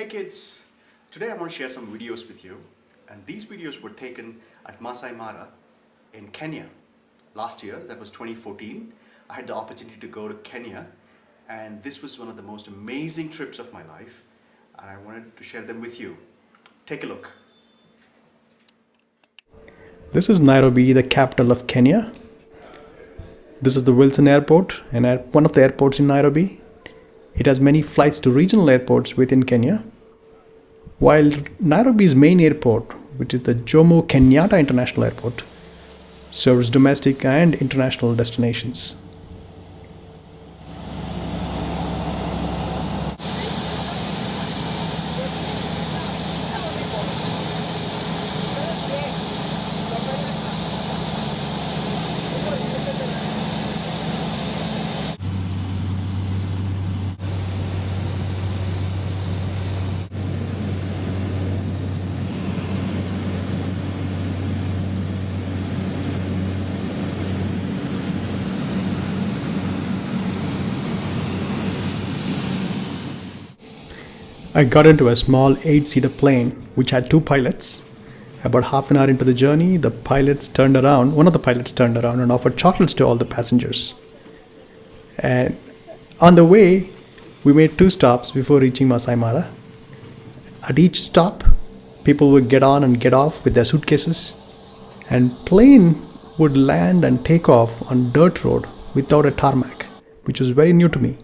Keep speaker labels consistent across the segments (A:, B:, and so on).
A: Hey kids, today I want to share some videos with you, and these videos were taken at Masai Mara in Kenya last year. That was 2014. I had the opportunity to go to Kenya, and this was one of the most amazing trips of my life, and I wanted to share them with you. Take a look.
B: This is Nairobi, the capital of Kenya. This is the Wilson Airport, and one of the airports in Nairobi. It has many flights to regional airports within Kenya. While Nairobi's main airport, which is the Jomo Kenyatta International Airport, serves domestic and international destinations. I got into a small 8-seater plane which had two pilots. About half an hour into the journey, one of the pilots turned around and offered chocolates to all the passengers. And on the way, we made 2 stops before reaching Masai Mara. At each stop, people would get on and get off with their suitcases, and plane would land and take off on dirt road without a tarmac, which was very new to me.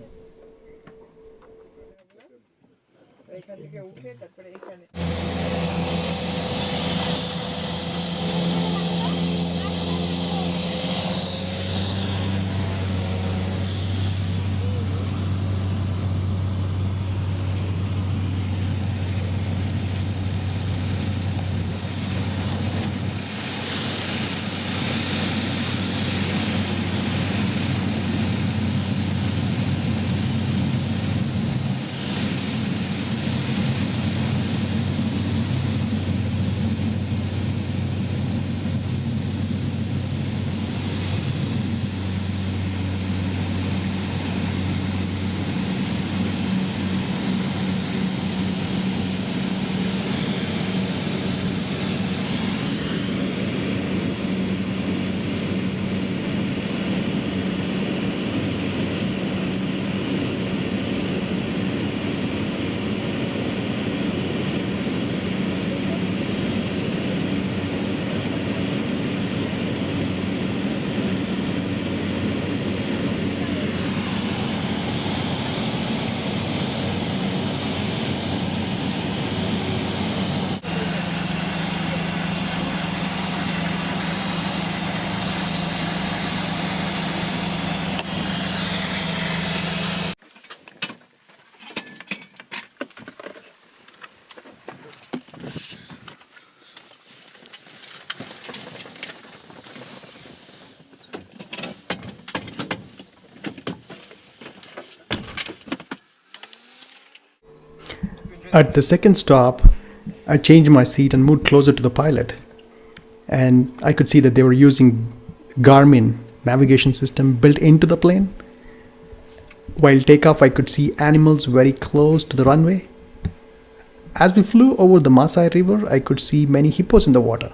B: At the second stop, I changed my seat and moved closer to the pilot. And I could see that they were using Garmin navigation system built into the plane. While takeoff, I could see animals very close to the runway. As we flew over the Masai River, I could see many hippos in the water.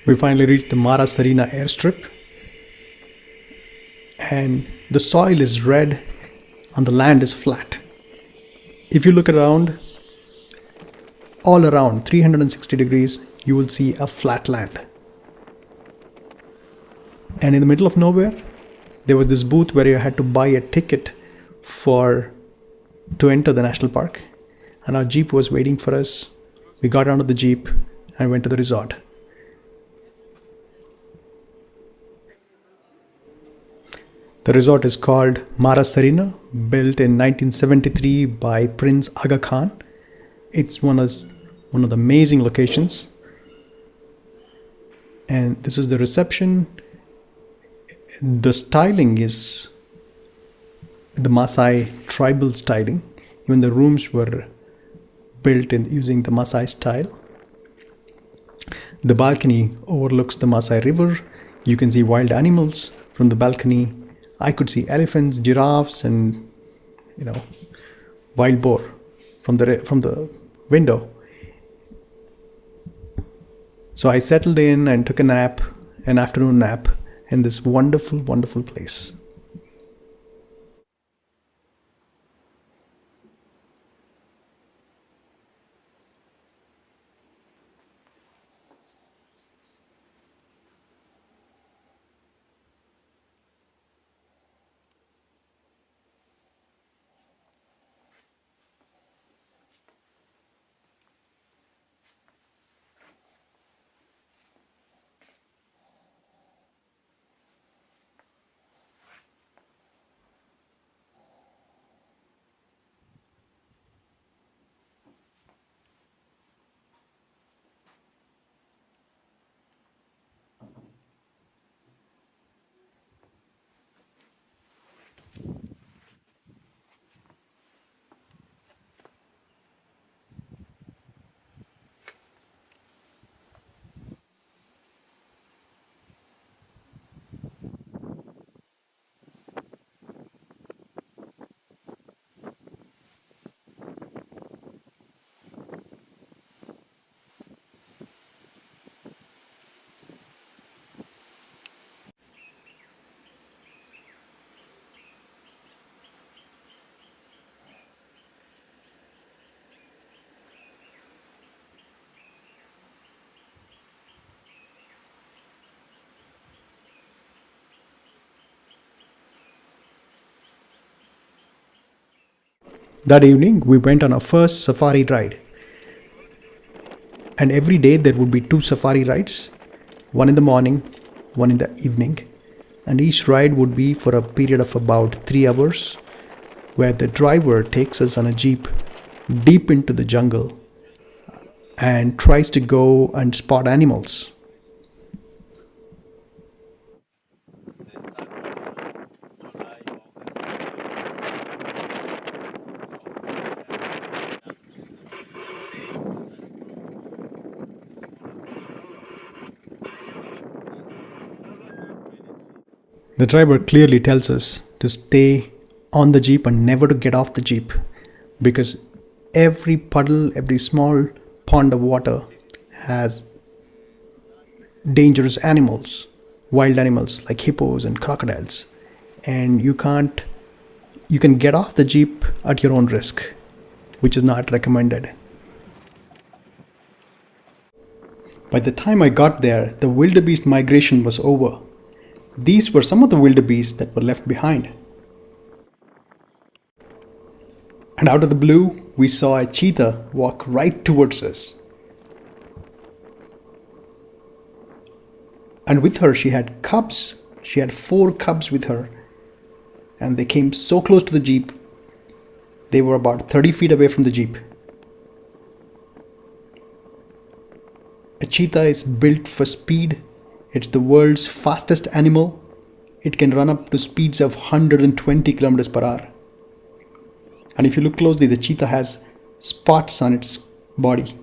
B: We finally reached the Mara Sarina airstrip, and the soil is red and the land is flat. If you look around, all around 360 degrees, you will see a flat land. And in the middle of nowhere, there was this booth where you had to buy a ticket to enter the national park. And our jeep was waiting for us. We got out of the jeep and went to the resort. The resort is called Mara Sarina, built in 1973 by Prince Aga Khan. It's one of the amazing locations. And this is the reception. The styling is the Masai tribal styling. Even the rooms were built using the Masai style. The balcony overlooks the Masai River. You can see wild animals from the balcony. I could see elephants, giraffes, and wild boar from the window. So I settled in and took an afternoon nap in this wonderful, wonderful place. That evening, we went on our first safari ride. And every day there would be 2 safari rides, one in the morning, one in the evening. And each ride would be for a period of about 3 hours, where the driver takes us on a jeep deep into the jungle and tries to go and spot animals. The driver clearly tells us to stay on the jeep and never to get off the jeep, because every puddle, every small pond of water has dangerous animals, wild animals like hippos and crocodiles, and you can get off the jeep at your own risk, which is not recommended. By the time I got there, the wildebeest migration was over. These were some of the wildebeest that were left behind. And out of the blue, we saw a cheetah walk right towards us. And with her, she had cubs. She had 4 cubs with her. And they came so close to the jeep, they were about 30 feet away from the jeep. A cheetah is built for speed. It's the world's fastest animal. It can run up to speeds of 120 kilometers per hour. And if you look closely, the cheetah has spots on its body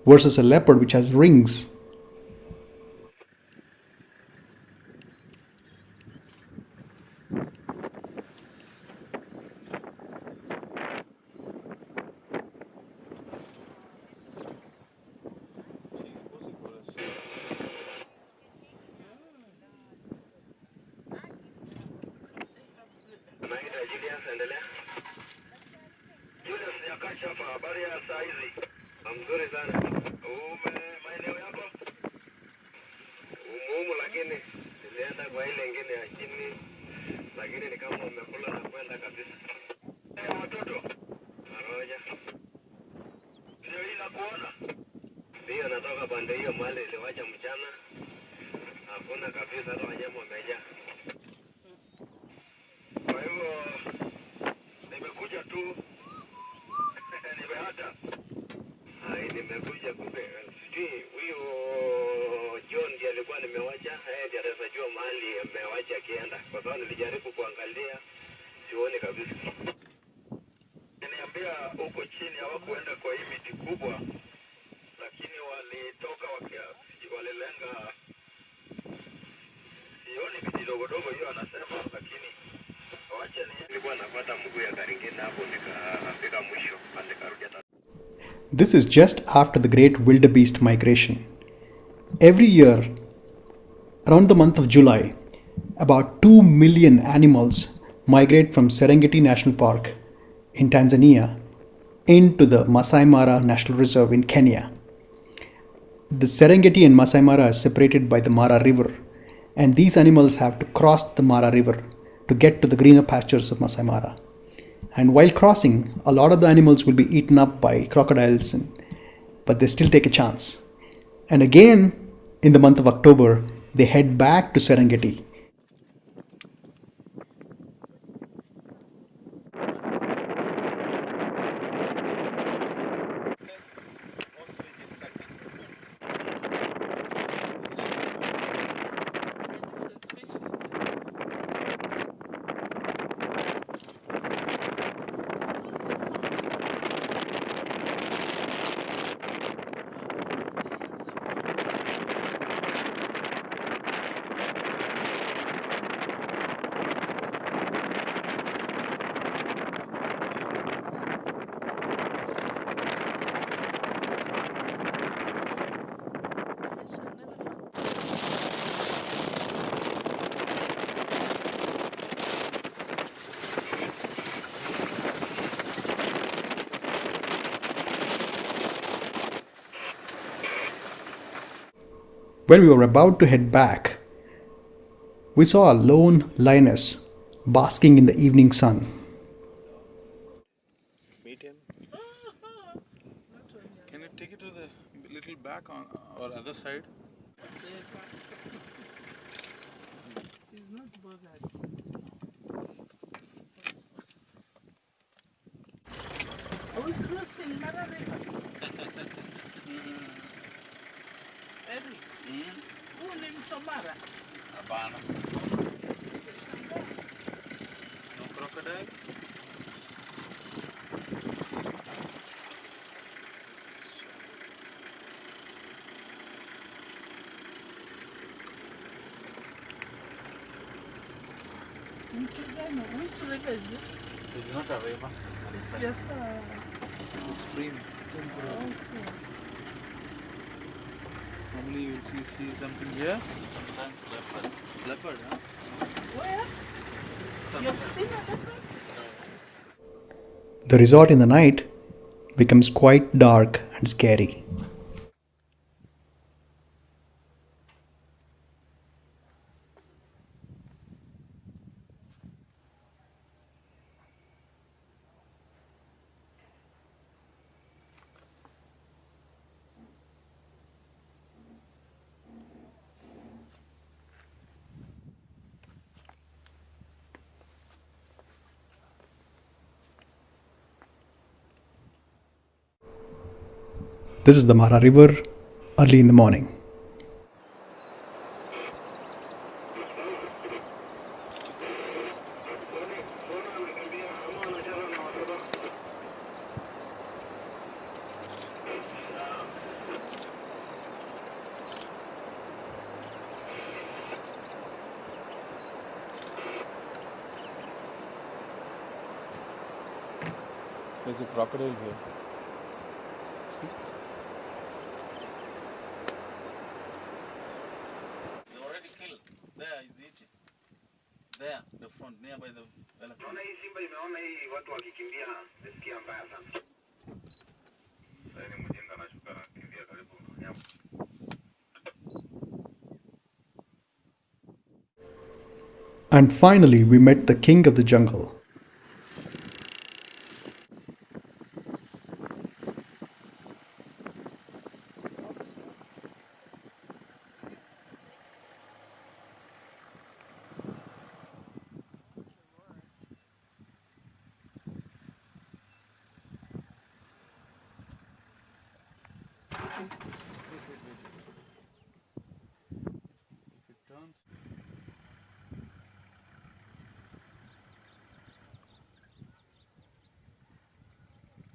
B: versus a leopard which has rings.
C: Julius Nyakachafa, habari ya saa hizi? Mzuri sana. Maeneo yako? Umuhimu lakini nilienda kwa ile ingine ya chini, lakini ni kama umekula na kwenda kabisa. Watoto? Aroja. Ndio hii nakuona? Ndio natoka pande hiyo mahali iliwacha mchana. Hakuna kabisa, hata wanyama wamejaa. Kwa hivyo nimekuja tu nimehata. Nimekuja kumbe sijui huyo John ndiye alikuwa nimewacha, ndiye anajua mahali amewacha akienda. Kwa sababu nilijaribu kuangalia sioni kabisa. Niambia huko chini hawakuenda kwa hii miti kubwa, lakini walitoka walilenga sioni miti dogo dogo hiyo anasema, lakini wacha nilikuwa napata mguu ya gari ingine hapo nikafika mwisho nikarudi hata.
B: This is just after the great wildebeest migration. Every year, around the month of July, about 2 million animals migrate from Serengeti National Park in Tanzania into the Masai Mara National Reserve in Kenya. The Serengeti and Masai Mara are separated by the Mara River, and these animals have to cross the Mara River to get to the greener pastures of Masai Mara. And while crossing, a lot of the animals will be eaten up by crocodiles, but they still take a chance. And again, in the month of October, they head back to Serengeti. When we were about to head back, we saw a lone lioness basking in the evening sun.
D: Meet him. Can you take it to the little back on or other side?
E: She's not bothered. Are we crossing Mara River? Eric, huu ni mto Mara?
D: Hapana. No crocodile?
E: Mto gani? Which river is this?
D: It's not a river.
E: It's just a...
D: It's a stream.
E: Okay.
D: Normally you'll see something here. Sometimes leopard. Leopard, huh?
E: Where? You've seen a leopard?
B: The resort in the night becomes quite dark and scary. This is the Mara River early in the morning.
D: There's a crocodile here. See? They already killed. There is eating. There, the front, nearby the elephant.
C: Naona hii simba imeona hii watu wakikimbia, nisikia mbaya sana. Sasa ni mjinga anashuka anakimbia karibu nyama.
B: And finally, we met the king of the jungle.
D: If it turns.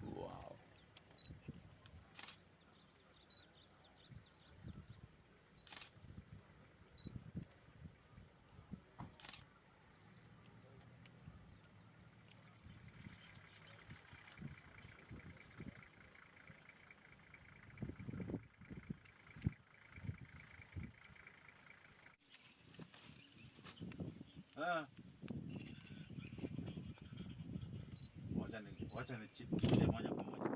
D: Wow. Wacha ni chip moja kwa moja.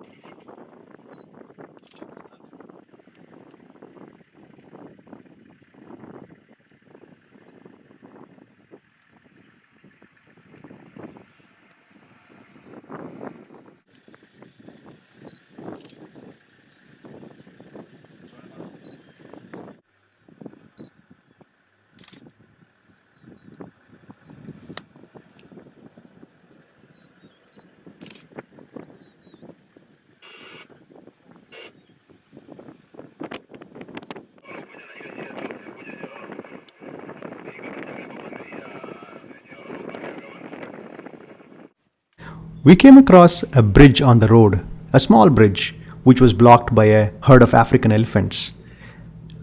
B: We came across a bridge on the road, a small bridge, which was blocked by a herd of African elephants.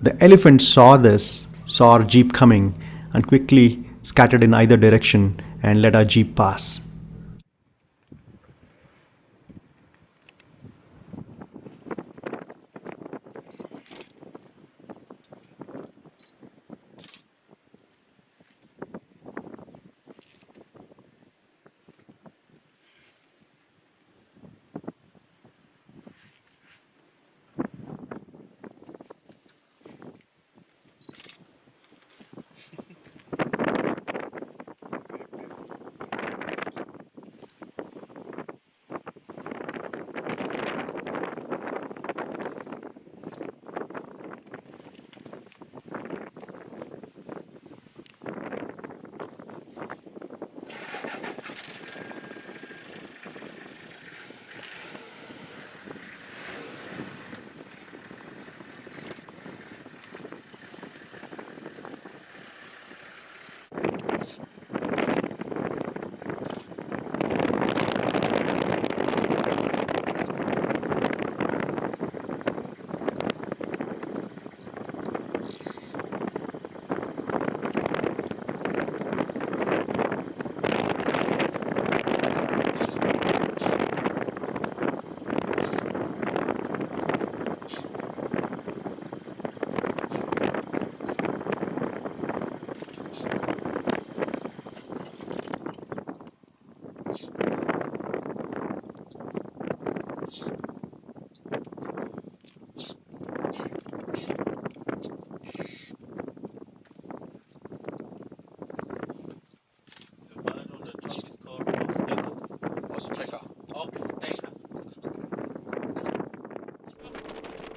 B: The elephants saw this, saw our jeep coming, and quickly scattered in either direction and let our jeep pass.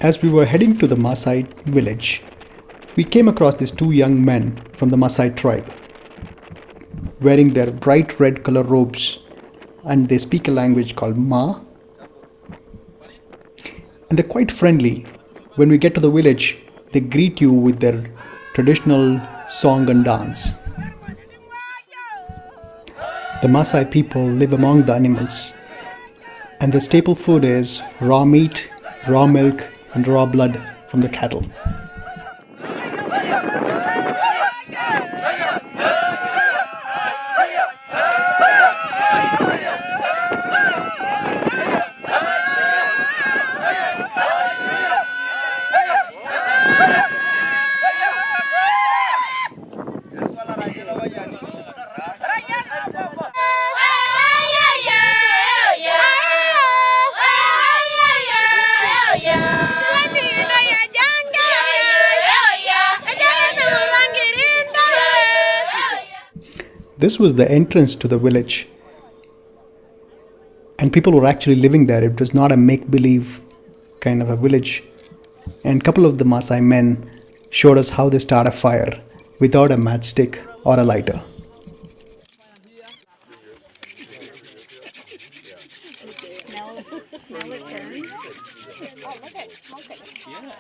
B: As we were heading to the Masai village, we came across these two young men from the Masai tribe, wearing their bright red color robes, and they speak a language called Ma. And they're quite friendly. When we get to the village, they greet you with their traditional song and dance. The Masai people live among the animals, and their staple food is raw meat, raw milk, and raw blood from the cattle. This was the entrance to the village, and people were actually living there. It was not a make-believe kind of a village. And a couple of the Maasai men showed us how they start a fire without a matchstick or a lighter.
E: Smell it burn. Oh, look at it, smoke it. Yeah.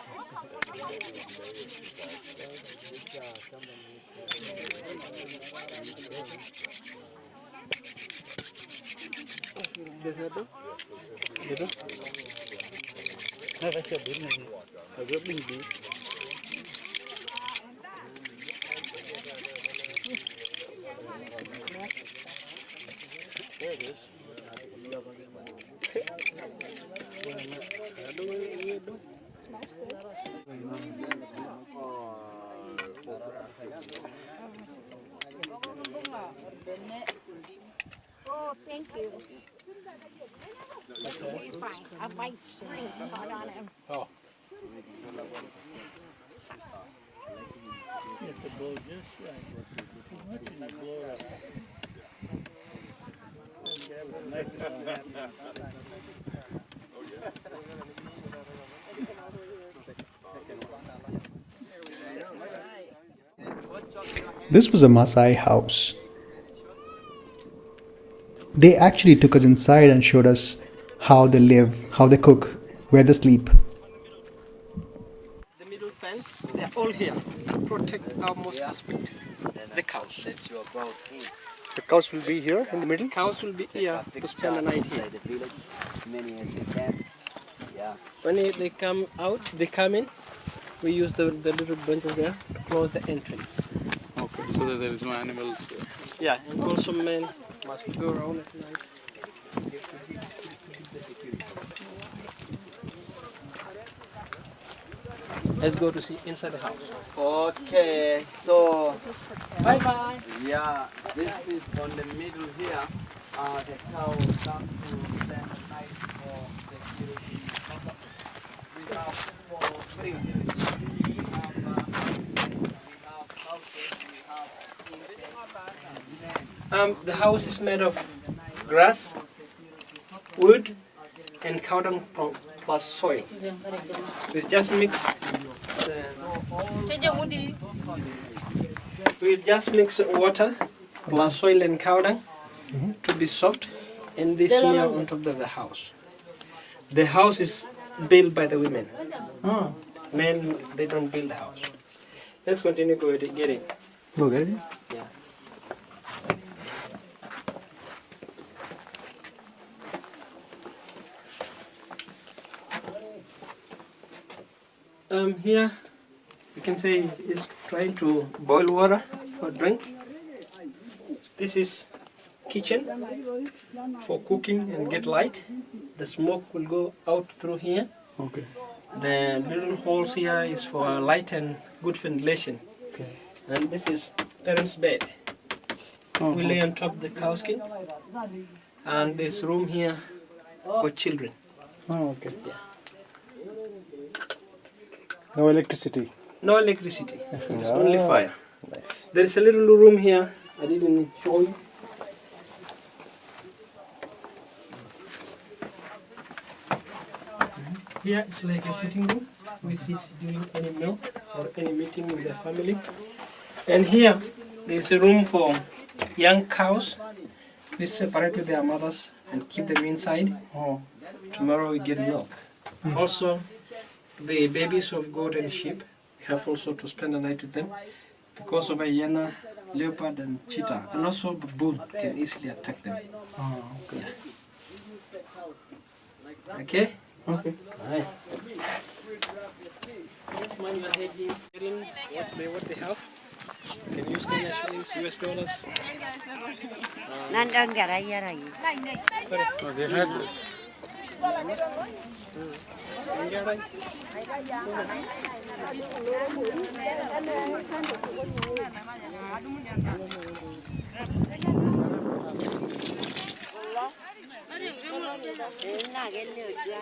E: Oh, thank you. Fine. A white string caught on him.
D: Oh. You have to blow just right. Too much and you blow it up.
B: This was a Maasai house. They actually took us inside and showed us how they live, how they cook, where they sleep.
F: The middle fence, they're all here to protect our most aspect, the cows.
B: The cows will be here in the middle?
F: Cows will be here to spend the night here.
G: The village, many as they can. Yeah.
F: When they come out, they come in, we use the little benches there to close the entrance.
D: Okay, so that there is no animals here.
F: Yeah, and also men must go around at night. Let's go to see inside the house.
G: Okay, so
F: Bye bye.
G: yeah, this is on the middle here. The cow come to spend the night for the security. We have for spring. We have houses. We have
F: The house is made of grass, wood, and cow dung plus soil. We just mix. We just mix water plus soil and cow dung to be soft, and this smear on top of the house. The house is built by the women. Men, they don't build the house. Let's continue to get it.
B: Go get it.
F: Yeah. Here you can say is trying to boil water for drink. This is kitchen for cooking and get light. The smoke will go out through here.
B: Okay.
F: The little holes here is for light and good ventilation.
B: Okay.
F: And this is parents' bed. We lay on top of the cow skin. And there's room here for children.
B: Oh, okay.
F: Yeah.
B: No electricity.
F: No electricity. It's only fire.
B: Nice.
F: There is a little room here. I didn't show you. Here it's like a sitting room. We sit during any meal or any meeting with the family. And here there's a room for young cows. We separate with their mothers and keep them inside. Tomorrow we get milk. Also, the babies of goat and sheep, we have also to spend the night with them because of hyena, leopard and cheetah. And also bull can easily attack them.
B: Okay.
F: Yeah. Okay? Okay. Alright. This man you are heading what they have. You can use Kenya shillings, US dollars.
G: Nan đang gara yara yi.
D: Oh, they had this.
G: Na cái lửa chưa?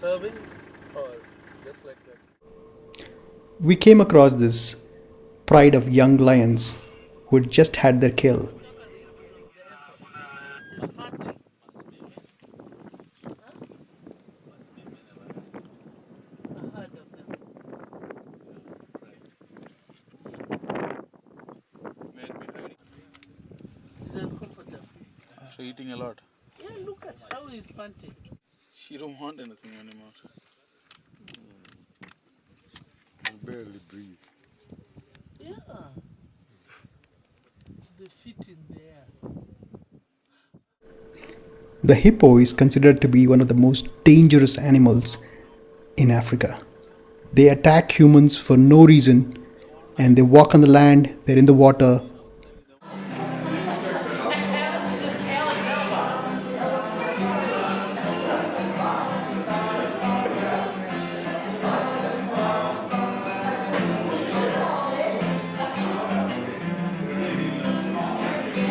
D: serving or just like that?
B: We came across this pride of young lions who had just had their kill.
E: It's hunting. A herd of them. Is it comfortable?
D: After eating a lot.
E: Yeah, look at how he's panting.
D: She don't want anything anymore.
H: Barely breathe.
E: Yeah. The feet in the air.
B: The hippo is considered to be one of the most dangerous animals in Africa. They attack humans for no reason, and they walk on the land, they're in the water.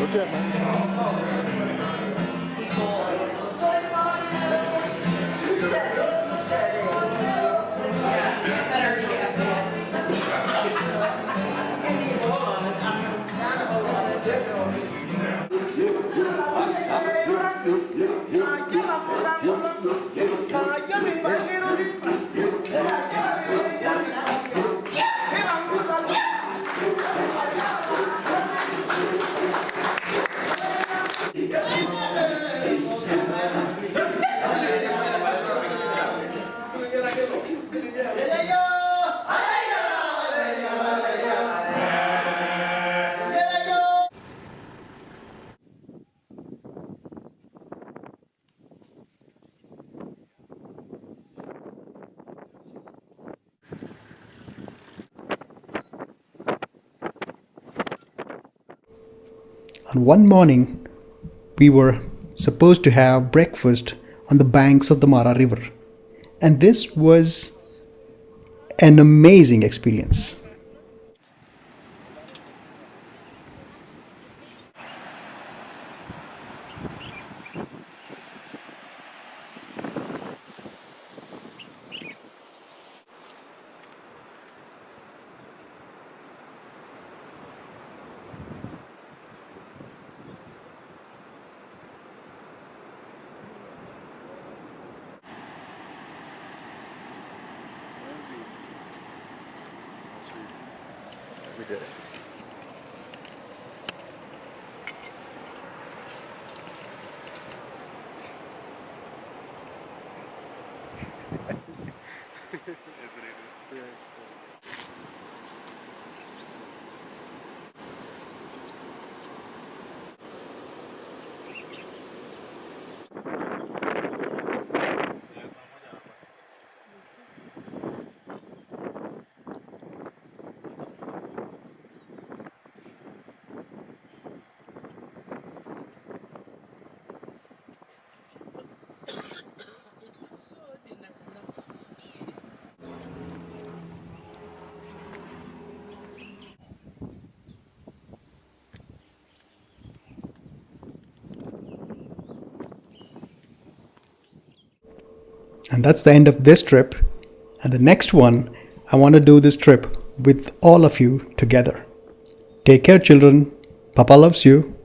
H: Look at man.
B: And one morning, we were supposed to have breakfast on the banks of the Mara River. And this was an amazing experience.
H: We did it.
B: And that's the end of this trip. And the next one, I want to do this trip with all of you together. Take care, children. Papa loves you.